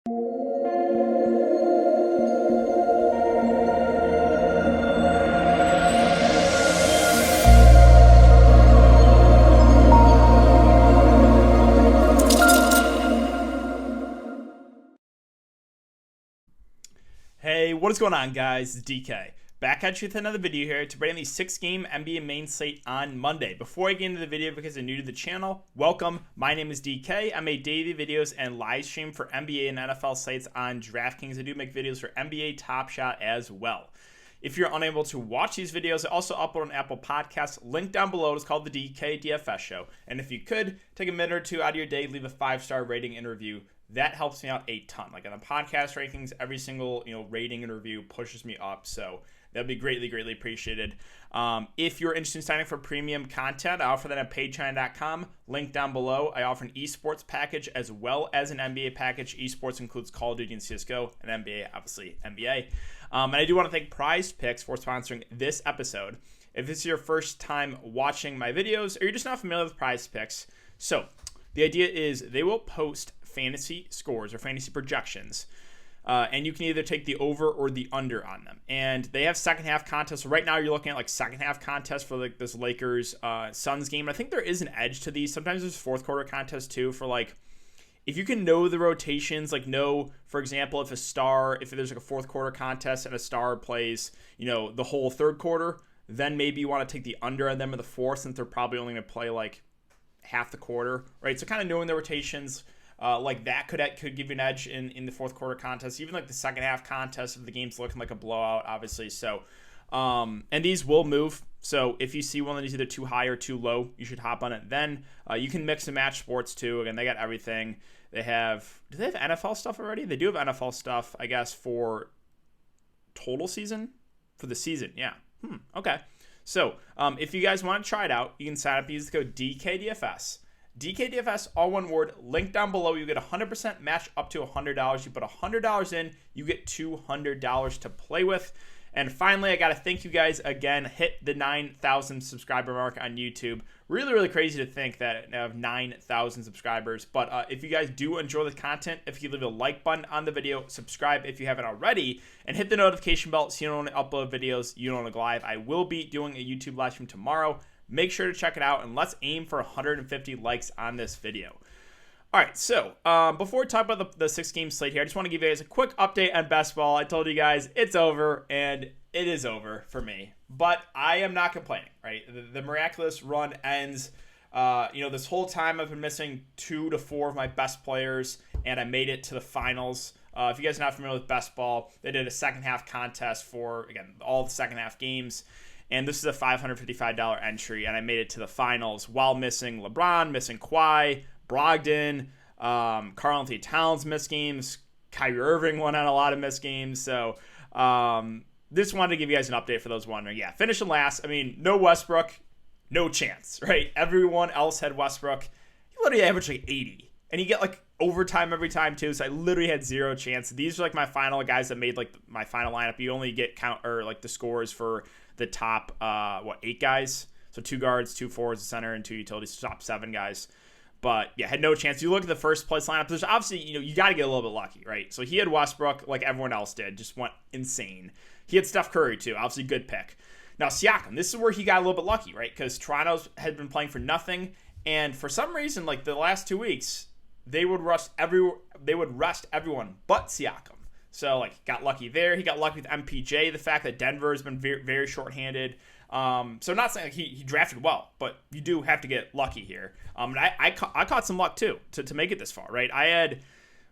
Hey, what is going on, guys? It's DK. Back at you with another video here to bring the 6-game NBA main slate on Monday. Before I get into the video, because you're new to the channel, welcome. My name is DK. I make daily videos and live stream for NBA and NFL sites on Draftkings. I do make videos for NBA Top Shot as well. If you're unable to watch these videos, I also upload on Apple Podcasts. Link down below. It's called the DKDFS Show. And if you could, take a minute or two out of your day, leave a 5-star rating and review. That helps me out a ton. Like on the podcast rankings, every single rating and review pushes me up. So that'd be greatly appreciated. If you're interested in signing for premium content, I offer that at patreon.com. Link down below. I offer an esports package as well as an NBA package. Esports includes Call of Duty and CSGO, and NBA, obviously NBA. And I do want to thank PrizePicks for sponsoring this episode. If this is your first time watching my videos or you're just not familiar with PrizePicks, so the idea is they will post fantasy scores or fantasy projections, and you can either take the over or the under on them. And they have second half contests. So right now you're looking at like second half contests for like this Lakers Suns game. And I think there is an edge to these. Sometimes there's fourth quarter contests too for like, if you can know the rotations, like know, for example, if there's like a fourth quarter contest and a star plays, the whole third quarter, then maybe you want to take the under on them in the fourth, since they're probably only going to play like half the quarter, right? So kind of knowing the rotations, like that could give you an edge in the fourth quarter contest, even like the second half contest if the game's looking like a blowout, obviously. So, and these will move. So if you see one that is either too high or too low, you should hop on it. Then you can mix and match sports too. Again, they got everything. Do they have NFL stuff already? They do have NFL stuff, I guess, for total season, for the season. Yeah. Okay. So if you guys want to try it out, you can sign up. Use the code DKDFS. DKDFS, all one word, link down below. You get 100% match up to $100. You put $100 in, you get $200 to play with. And finally, I got to thank you guys again. Hit the 9,000 subscriber mark on YouTube. Really crazy to think that I have 9,000 subscribers. But if you guys do enjoy the content, if you leave a like button on the video, subscribe if you haven't already, and hit the notification bell so you don't want to upload videos you don't want to go live. I will be doing a YouTube live stream tomorrow. Make sure to check it out, and let's aim for 150 likes on this video. All right, so before we talk about the 6-game slate here, I just want to give you guys a quick update on best ball. I told you guys it's over, and it is over for me. But I am not complaining, right? The miraculous run ends. This whole time I've been missing 2 to 4 of my best players, and I made it to the finals. If you guys are not familiar with best ball, they did a second half contest for, again, all the second half games. And this is a $555 entry, and I made it to the finals while missing LeBron, missing Kawhi, Brogdon, Karl-Anthony Towns missed games, Kyrie Irving won on a lot of missed games. So just wanted to give you guys an update for those wondering. Yeah, finishing last. I mean, no Westbrook, no chance, right? Everyone else had Westbrook. He literally averaged like 80, and you get like overtime every time too. So I literally had 0 chance. These are like my final guys that made like my final lineup. You only get the scores for the top 8 guys. So 2 guards, 2 forwards, a center, and 2 utilities. Top 7 guys. But yeah, had no chance. You look at the first place lineup, there's obviously, you got to get a little bit lucky, right? So he had Westbrook like everyone else did, just went insane. He had Steph Curry too, obviously good pick. Now Siakam, this is where he got a little bit lucky, right? Because Toronto had been playing for nothing, and for some reason, like the last 2 weeks, they would rest everyone but Siakam. So like got lucky there. He got lucky with MPJ. The fact that Denver has been very, very shorthanded. So not saying like he drafted well, but you do have to get lucky here. And I caught some luck too to make it this far, right? I had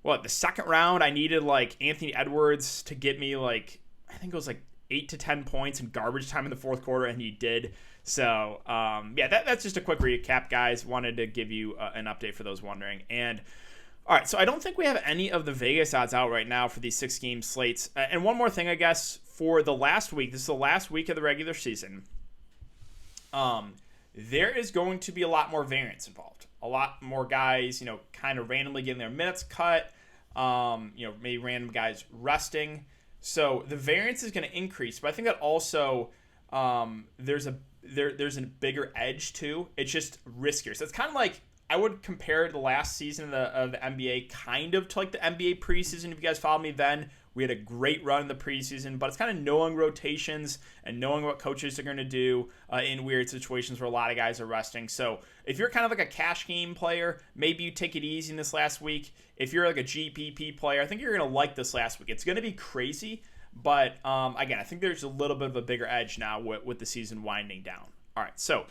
the second round. I needed like Anthony Edwards to get me like, I think it was like 8 to 10 points in garbage time in the fourth quarter, and he did. So that's just a quick recap, guys. Wanted to give you an update for those wondering. And all right, so I don't think we have any of the Vegas odds out right now for these 6-game slates. And one more thing, I guess, for the last week. This is the last week of the regular season. There is going to be a lot more variance involved. A lot more guys, kind of randomly getting their minutes cut. Maybe random guys resting. So the variance is going to increase. But I think that also there's a bigger edge too. It's just riskier. So it's kind of like I would compare the last season of the NBA kind of to like the NBA preseason. If you guys followed me then, we had a great run in the preseason, but it's kind of knowing rotations and knowing what coaches are going to do in weird situations where a lot of guys are resting. So if you're kind of like a cash game player, maybe you take it easy in this last week. If you're like a GPP player, I think you're going to like this last week. It's going to be crazy, but again, I think there's a little bit of a bigger edge now with the season winding down. All right, so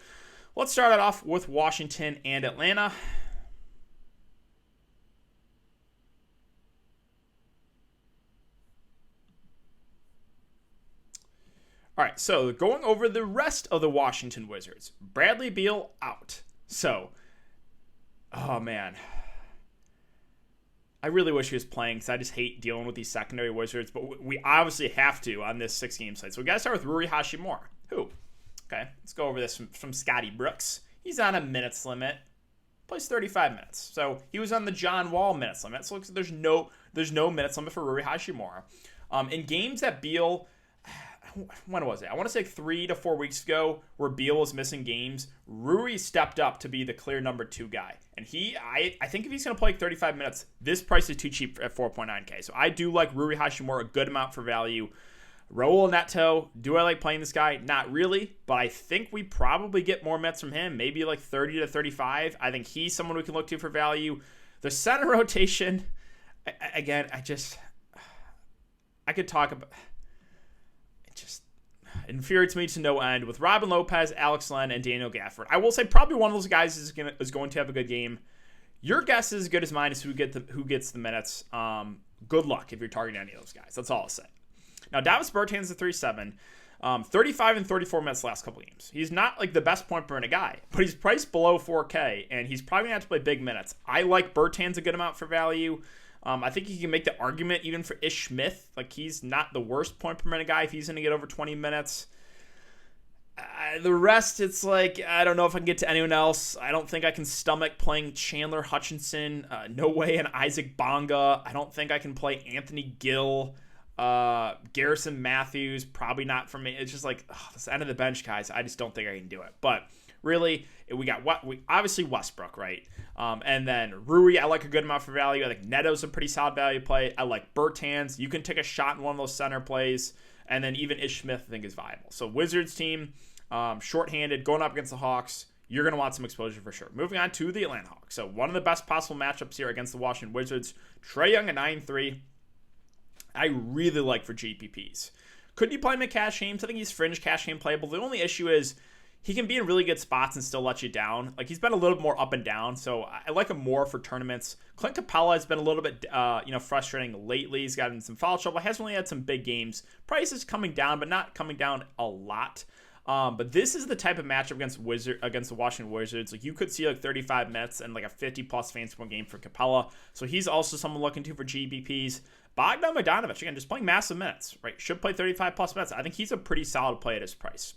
let's start it off with Washington and Atlanta. All right, so going over the rest of the Washington Wizards. Bradley Beal out. So, oh man. I really wish he was playing because I just hate dealing with these secondary Wizards, but we obviously have to on this 6-game slate. So we got to start with Rui Hachimura. Who? Okay, let's go over this from Scotty Brooks. He's on a minutes limit. Plays 35 minutes. So he was on the John Wall minutes limit. So it looks like there's no minutes limit for Rui Hachimura. In games that Beal... When was it? I want to say 3 to 4 weeks ago where Beal was missing games. Rui stepped up to be the clear number 2 guy. And I think if he's going to play 35 minutes, this price is too cheap at 4.9K. So I do like Rui Hachimura a good amount for value. Raul Neto, do I like playing this guy? Not really, but I think we probably get more minutes from him, maybe like 30 to 35. I think he's someone we can look to for value. The center rotation, again, I could talk about... Just infuriates me to no end with Robin Lopez, Alex Len, and Daniel Gafford. I will say probably one of those guys is going to have a good game. Your guess is as good as mine as who gets the minutes. Good luck if you're targeting any of those guys. That's all I'll say. Now, Davis Bertans at 3.7, 35 and 34 minutes last couple games. He's not like the best point per minute guy, but he's priced below 4K, and he's probably going to have to play big minutes. I like Bertans a good amount for value. I think you can make the argument even for Ish Smith. Like, he's not the worst point per minute guy if he's going to get over 20 minutes. The rest, it's like, I don't know if I can get to anyone else. I don't think I can stomach playing Chandler Hutchinson. No way in Isaac Bonga. I don't think I can play Anthony Gill. Garrison Matthews, probably not for me. It's just like, this end of the bench, guys. I just don't think I can do it. But really, we obviously Westbrook, right? And then Rui, I like a good amount for value. I think Neto's a pretty solid value play. I like Bertans. You can take a shot in one of those center plays. And then even Ish Smith, I think, is viable. So Wizards team, shorthanded, going up against the Hawks. You're going to want some exposure for sure. Moving on to the Atlanta Hawks. So one of the best possible matchups here against the Washington Wizards. Trae Young at 9.3. I really like for GPPs. Could you play him at cash games? I think he's fringe cash game playable. The only issue is he can be in really good spots and still let you down. Like, he's been a little more up and down, so I like him more for tournaments. Clint Capella has been a little bit frustrating lately. He's gotten some foul trouble. Hasn't really had some big games. Price is coming down, but not coming down a lot. But this is the type of matchup against the Washington Wizards. Like, you could see like 35 minutes and like a 50-plus fantasy point game for Capella. So he's also someone looking to for GPPs. Bogdan Bogdanovic, again, just playing massive minutes, right? Should play 35-plus minutes. I think he's a pretty solid play at his price.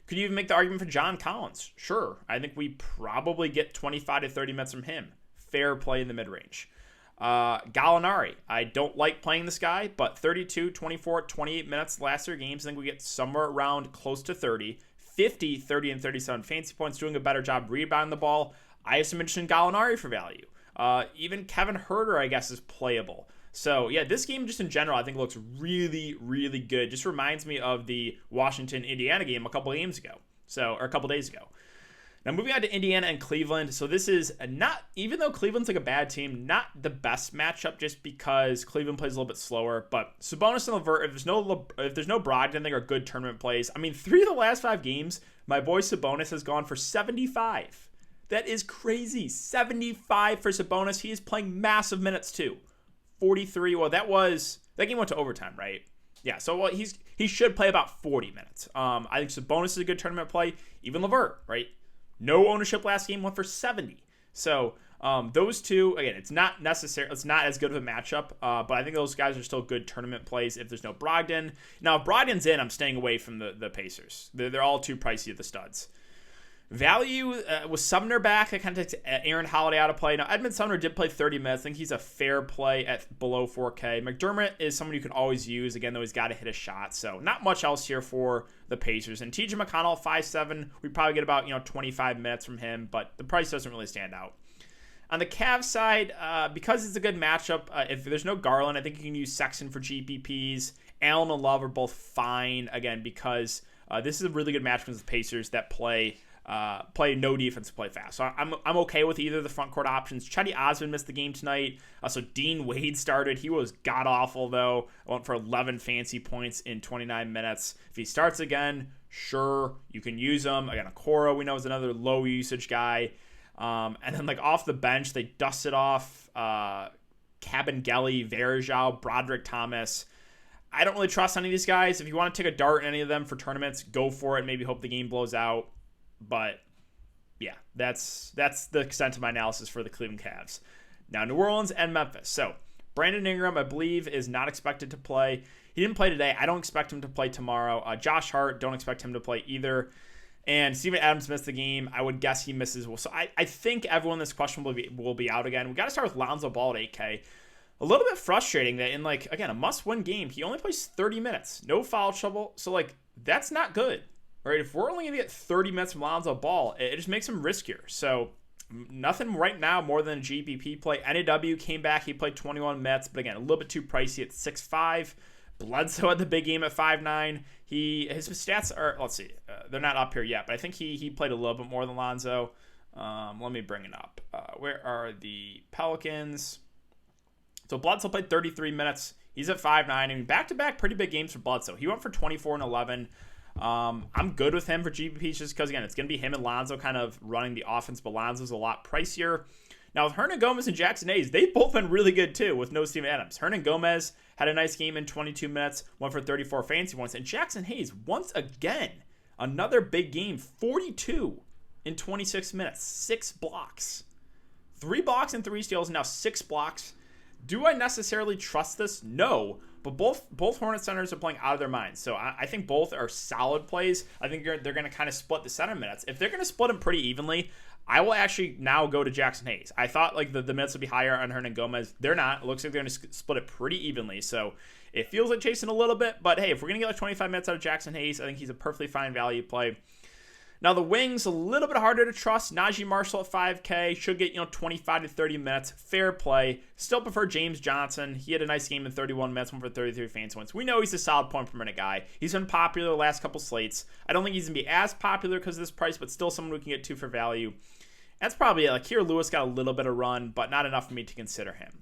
Could you even make the argument for John Collins? Sure. I think we probably get 25 to 30 minutes from him. Fair play in the mid-range. Gallinari. I don't like playing this guy, but 32, 24, 28 minutes the last 3 games. I think we get somewhere around close to 30. 50, 30, and 37 fantasy points, doing a better job rebounding the ball. I have some interest in Gallinari for value. Even Kevin Huerter, I guess, is playable. So, yeah, this game just in general I think looks really, really good. Just reminds me of the Washington-Indiana game a couple days ago. Now, moving on to Indiana and Cleveland. So this is not, even though Cleveland's like a bad team, not the best matchup just because Cleveland plays a little bit slower. But Sabonis and LeVert, if there's no Brogdon, they are good tournament plays. I mean, 3 of the last 5 games, my boy Sabonis has gone for 75. That is crazy. 75 for Sabonis. He is playing massive minutes too. 43. Well, that game went to overtime, right? Yeah, so he should play about 40 minutes. I think Sabonis is a good tournament play. Even LeVert, right? No ownership last game, went for 70. So those two, again, it's not as good of a matchup, but I think those guys are still good tournament plays if there's no Brogdon. Now, if Brogdon's in, I'm staying away from the Pacers. They're all too pricey at the studs. Value with Sumner back, that kind of takes Aaron Holiday out of play. Now, Edmund Sumner did play 30 minutes. I think he's a fair play at below 4K. McDermott is someone you can always use. Again, though, he's got to hit a shot. So not much else here for the Pacers. And TJ McConnell, 5.7. We probably get about 25 minutes from him, but the price doesn't really stand out. On the Cavs side, because it's a good matchup, if there's no Garland, I think you can use Sexton for GPPs. Allen and Love are both fine, again, because this is a really good matchup against the Pacers that play no defense, play fast. So I'm okay with either of the front court options. Chetty Osman missed the game tonight. So Dean Wade started. He was god-awful, though. Went for 11 fancy points in 29 minutes. If he starts again, sure, you can use him. Again, Okoro, we know, is another low-usage guy. And then, like, off the bench, they dusted off Cabangeli, Varejao, Broderick Thomas. I don't really trust any of these guys. If you want to take a dart in any of them for tournaments, go for it. Maybe hope the game blows out. But, yeah, that's the extent of my analysis for the Cleveland Cavs. Now, New Orleans and Memphis. So, Brandon Ingram, I believe, is not expected to play. He didn't play today. I don't expect him to play tomorrow. Josh Hart, don't expect him to play either. And Steven Adams missed the game. I would guess he misses. So I think everyone in this question will be out again. We got to start with Lonzo Ball at 8K. A little bit frustrating that in, like, again, a must-win game, he only plays 30 minutes. No foul trouble. So, like, that's not good. Right? If we're only going to get 30 minutes from Lonzo Ball, it just makes him riskier. So, nothing right now more than a GPP play. NAW came back. He played 21 minutes. But, again, a little bit too pricey at 6'5". Bledsoe had the big game at 5'9". His stats are, let's see, they're not up here yet, but I think he played a little bit more than Lonzo. Let me bring it up. Where are the Pelicans? So Bledsoe played 33 minutes. He's at 5'9". I mean, back-to-back pretty big games for Bledsoe. He went for 24 and 11. I'm good with him for GPPs just because, again, it's going to be him and Lonzo kind of running the offense, but Lonzo's a lot pricier. Now, with Hernan Gomez and Jackson Hayes, they've both been really good, too, with no Steven Adams. Hernan Gomez had a nice game in 22 minutes, went for 34 fancy points. And Jackson Hayes, once again, another big game, 42 in 26 minutes, 6 blocks. 3 blocks and 3 steals, and now 6 blocks. Do I necessarily trust this? No. But both Hornet centers are playing out of their minds. So I think both are solid plays. I think they're going to kind of split the center minutes. If they're going to split them pretty evenly, I will actually now go to Jackson Hayes. I thought like the minutes would be higher on Hernan Gomez. They're not. It looks like they're going to split it pretty evenly. So it feels like chasing a little bit. But hey, if we're going to get like 25 minutes out of Jackson Hayes, I think he's a perfectly fine value play. Now, the wings, a little bit harder to trust. Najee Marshall at 5K should get, 25 to 30 minutes. Fair play. Still prefer James Johnson. He had a nice game in 31 minutes, went for 33 fancy points. We know he's a solid point per minute guy. He's been popular the last couple slates. I don't think he's going to be as popular because of this price, but still someone we can get to for value. That's probably it. Like, here, Lewis got a little bit of run, but not enough for me to consider him.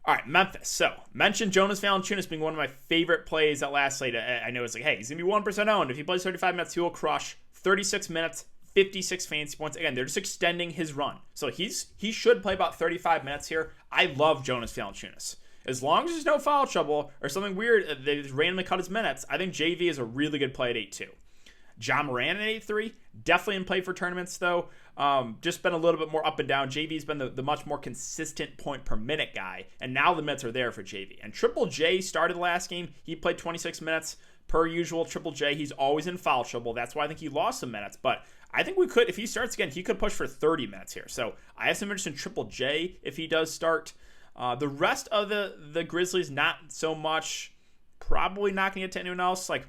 All right, Memphis. So, mentioned Jonas Valanciunas being one of my favorite plays at last slate. I know it's like, hey, he's going to be 1% owned. If he plays 35 minutes, he will crush. 36 minutes, 56 fantasy points. Again, they're just extending his run. So he should play about 35 minutes here. I love Jonas Valanciunas. As long as there's no foul trouble or something weird, they just randomly cut his minutes, I think JV is a really good play at 8-2. John Moran at 8-3, definitely in play for tournaments though. Just been a little bit more up and down. JV's been the much more consistent point per minute guy, and now the minutes are there for JV. And Triple J started the last game. He played 26 minutes. Per usual, Triple J, he's always in foul trouble. That's why I think he lost some minutes. But I think we could, if he starts again, he could push for 30 minutes here. So I have some interest in Triple J if he does start. The rest of the Grizzlies, not so much. Probably not going to get to anyone else. Like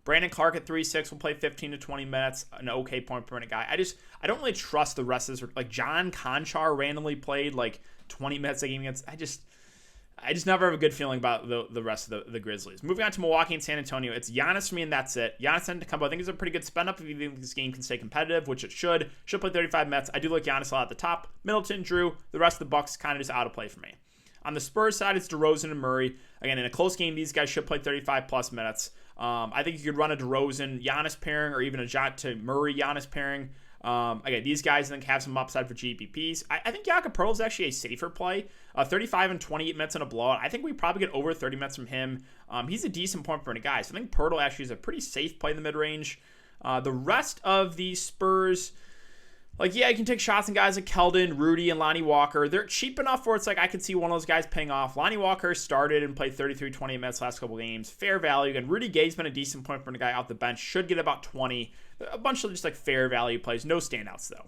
Brandon Clark at 3-6 will play 15 to 20 minutes. An okay point per minute guy. I don't really trust the rest of this. Like John Conchar randomly played like 20 minutes a game against. I just never have a good feeling about the rest of the Grizzlies. Moving on to Milwaukee and San Antonio, it's Giannis for me, and that's it. Giannis Antetokounmpo, I think, is a pretty good spend up if you think this game can stay competitive, which it should. Should play 35 minutes. I do like Giannis a lot at the top. Middleton, Drew, the rest of the Bucks kind of just out of play for me. On the Spurs side, it's DeRozan and Murray. Again, in a close game, these guys should play 35-plus minutes. I think you could run a DeRozan-Giannis pairing or even a to Murray-Giannis pairing. Again, these guys I think have some upside for GPPs. I think Jakob Poeltl is actually a safer play. 35 and 28 minutes in a blowout. I think we probably get over 30 minutes from him. He's a decent point per minute guy, so I think Poeltl actually is a pretty safe play in the mid-range. The rest of the Spurs, like, yeah, you can take shots on guys like Keldon, Rudy, and Lonnie Walker. They're cheap enough where it's like I could see one of those guys paying off. Lonnie Walker started and played 33, 20 minutes last couple games. Fair value. Again, Rudy Gay's been a decent point per minute guy off the bench. Should get about 20. A bunch of just like fair value plays. No standouts, though. All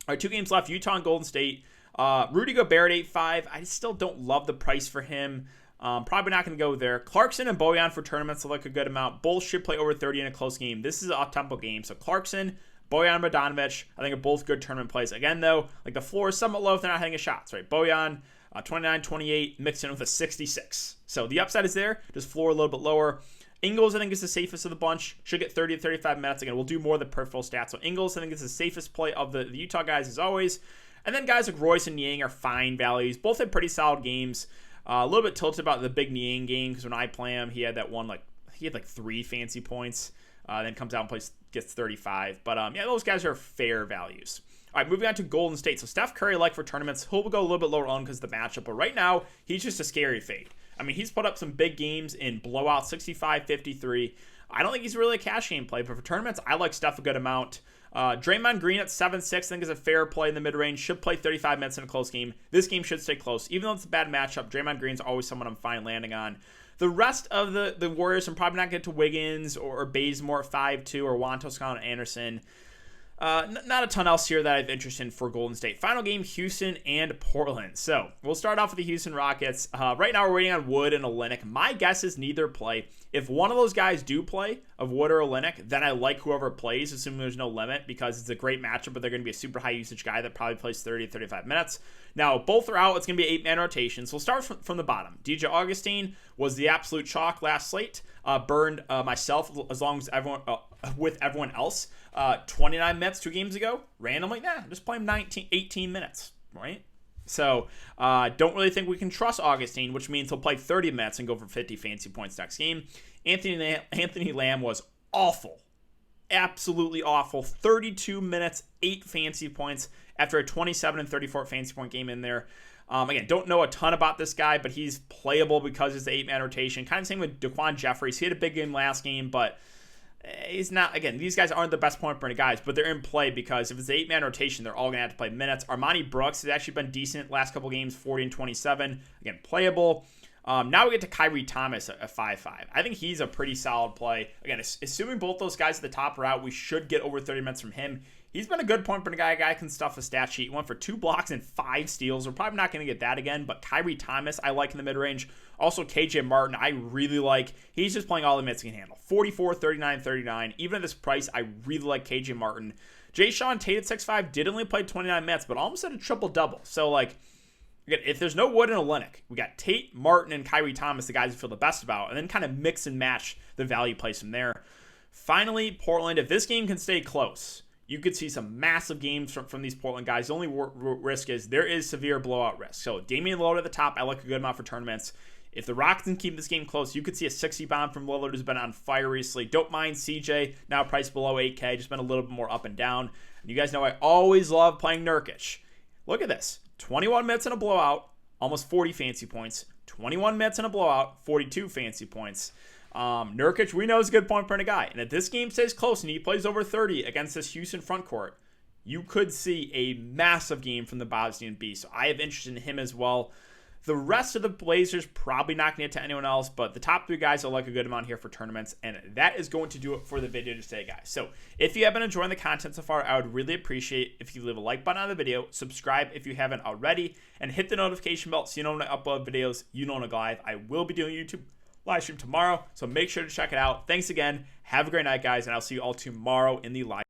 right, 2 games left. Utah and Golden State. Rudy Gobert at 8-5. I still don't love the price for him. Probably not going to go there. Clarkson and Bojan for tournaments look like a good amount. Both should play over 30 in a close game. This is an up-tempo game. So Clarkson, Bojan Bogdanovic, I think are both good tournament plays. Again, though, like the floor is somewhat low if they're not hitting his shots, right? Bojan, 29, 28, mixed in with a 66. So the upside is there, just floor a little bit lower. Ingles, I think, is the safest of the bunch. Should get 30 to 35 minutes. Again, we'll do more of the peripheral stats. So Ingles, I think, is the safest play of the Utah guys as always. And then guys like Royce and Niang are fine values. Both had pretty solid games. A little bit tilted about the big Niang game because when I play him, he had that one, he had 3 fancy points. Then comes out and gets 35. But yeah, those guys are fair values. All right, moving on to Golden State. So Steph Curry, for tournaments, he'll go a little bit lower on because of the matchup. But right now, he's just a scary fade. I mean, he's put up some big games in blowout, 65-53. I don't think he's really a cash game play, but for tournaments, I like Steph a good amount. Draymond Green at 7-6, I think is a fair play in the mid-range. Should play 35 minutes in a close game. This game should stay close. Even though it's a bad matchup, Draymond Green's always someone I'm fine landing on. The rest of the Warriors, I'm probably not get to Wiggins or Bazemore at 5-2 or Juan Toscano Anderson. Not a ton else here that I have interest in for Golden State. Final game, Houston and Portland. So we'll start off with the Houston Rockets. Right now we're waiting on Wood and Olynyk. My guess is neither play. If one of those guys do play, of Wood or Olynyk, then I like whoever plays, assuming there's no limit, because it's a great matchup, but they're going to be a super high usage guy that probably plays 30 to 35 minutes. Now, if both are out, it's going to be 8-man rotation. So we'll start from the bottom. DJ Augustine was the absolute chalk last slate. Burned myself as long as everyone with everyone else. 29 minutes 2 games ago. Randomly, just play him 18 minutes, right? So don't really think we can trust Augustine, which means he'll play 30 minutes and go for 50 fancy points next game. Anthony Lamb was awful. Absolutely awful. 32 minutes, 8 fancy points after a 27 and 34 fancy point game in there. Again, don't know a ton about this guy, but he's playable because it's the 8-man rotation. Kind of same with Daquan Jeffries. He had a big game last game, but he's not, again, these guys aren't the best point per guys, but they're in play because if it's the 8-man rotation, they're all going to have to play minutes. Armani Brooks has actually been decent last couple games, 40 and 27. Again, playable. Now we get to Kyrie Thomas at 5-5. I think he's a pretty solid play. Again, assuming both those guys at the top are out, we should get over 30 minutes from him. He's been a good point per guy. A guy can stuff a stat sheet. He went for 2 blocks and 5 steals. We're probably not going to get that again, but Kyrie Thomas I like in the mid-range. Also, KJ Martin I really like. He's just playing all the minutes he can handle. 44, 39, 39. Even at this price, I really like KJ Martin. Jayshawn Tate at 6'5" did only play 29 minutes, but almost had a triple-double. So, again, if there's no Wood and Olynyk, we got Tate, Martin, and Kyrie Thomas, the guys we feel the best about, and then kind of mix and match the value plays from there. Finally, Portland, if this game can stay close, you could see some massive games from these Portland guys. The only risk is there is severe blowout risk. So Damian Lillard at the top, I like a good amount for tournaments. If the Rockets can keep this game close, you could see a 60 bomb from Lillard, who's been on fire recently. Don't mind CJ, now priced below 8K, just been a little bit more up and down. And you guys know I always love playing Nurkic. Look at this. 21 minutes in a blowout, almost 40 fancy points. 21 minutes in a blowout, 42 fancy points. Nurkic, we know, is a good point per guy. And if this game stays close and he plays over 30 against this Houston front court, you could see a massive game from the Bosnian Beast. So I have interest in him as well. The rest of the Blazers probably not going to get to anyone else, but the top 3 guys I like a good amount here for tournaments, and that is going to do it for the video today, guys. So if you have been enjoying the content so far, I would really appreciate if you leave a like button on the video, subscribe if you haven't already, and hit the notification bell so you know when I upload videos, you know when I go live. I will be doing YouTube live stream tomorrow, so make sure to check it out. Thanks again. Have a great night, guys, and I'll see you all tomorrow in the live.